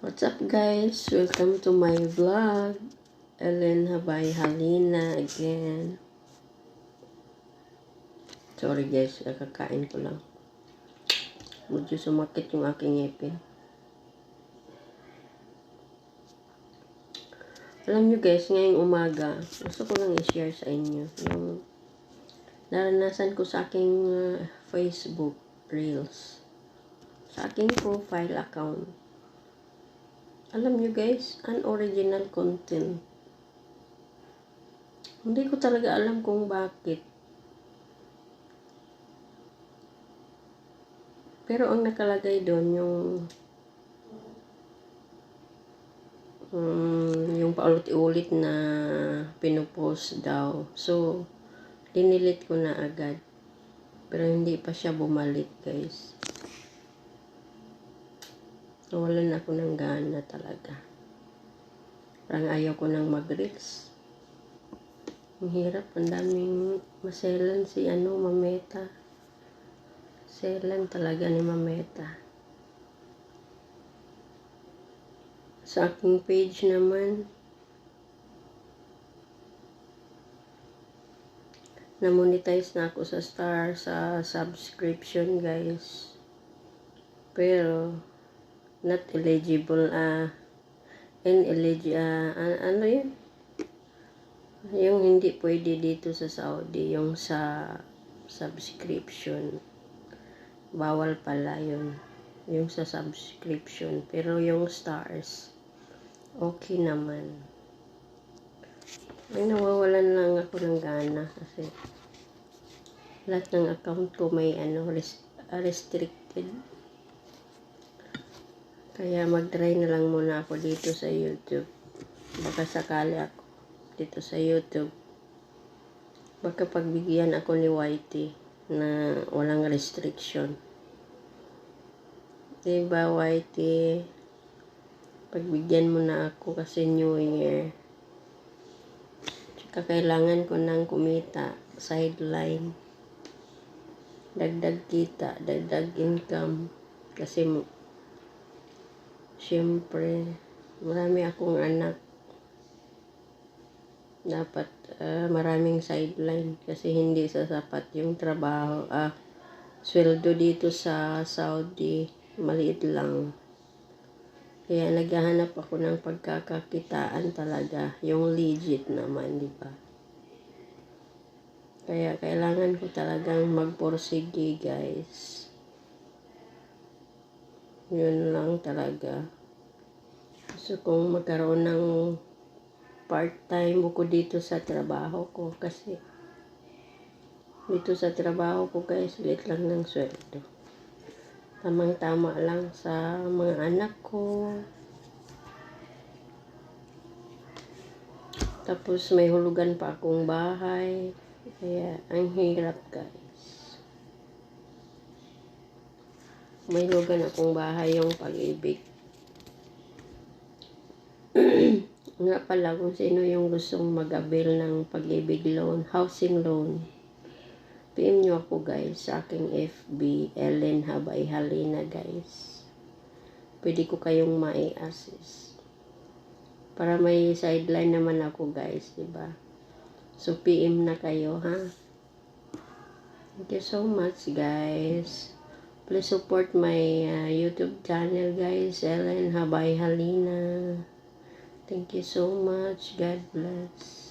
What's up guys? Welcome to my vlog. Ellen Habay Halina again. Sorry guys, kakakain ko lang. Medyo sumakit yung aking ngipin. Alam nyo guys, ngayong umaga, gusto ko lang i-share sa inyo yung naranasan ko sa aking Facebook Reels. Sa aking profile account. Alam nyo guys, unoriginal content. Hindi ko talaga alam kung bakit. Pero ang nakalagay doon yung paulit-ulit na pinupost daw. So, dinilit ko na agad. Pero hindi pa siya bumalik guys. Nawalan ako ng gana talaga. Parang ayaw ko nang mag-reels. Ang hirap, ang daming maselan si Mameta. Selan talaga ni Mameta. Sa aking page naman, na-monetize na ako sa sa subscription guys. Pero, not eligible, ano yun? Yung hindi pwede dito sa Saudi, yung sa subscription. Bawal pala yun. Yung sa subscription. Pero yung stars, okay naman. Ay, nawawalan lang ako ng gana kasi lahat ng account ko may restricted. Kaya mag-try na lang muna ako dito sa YouTube. Baka sakali ako dito sa YouTube. Baka pagbigyan ako ni YT na walang restriction. Diba YT? Pagbigyan mo na ako kasi New Year. Tsaka kailangan ko ng kumita. Sideline. Dagdag kita. Dagdag income. Kasi siyempre, marami akong anak. Dapat maraming sideline kasi hindi sasapat yung trabaho. Sweldo dito sa Saudi, maliit lang. Kaya naghahanap ako ng pagkakakitaan talaga. Yung legit naman, di ba? Kaya kailangan ko talagang magporsige, guys. Yun lang talaga. Gusto kong magkaroon ng part-time bukod dito sa trabaho ko. Kasi dito sa trabaho ko guys, liit lang ng sweldo. Tamang-tama lang sa mga anak ko. Tapos may hulugan pa akong bahay. Kaya ang hirap guys. May hulugan akong bahay, yung Pag-ibig. Nga pala kung sino yung gustong mag-avail ng Pag-ibig loan, housing loan. PM nyo ako guys sa aking FB, Ellen Habay Halina guys. Pwede ko kayong mai-assist. Para may sideline naman ako guys, diba? So PM na kayo ha. Thank you so much guys. Please support my YouTube channel guys, Ellen Habay Halina. Thank you so much. God bless.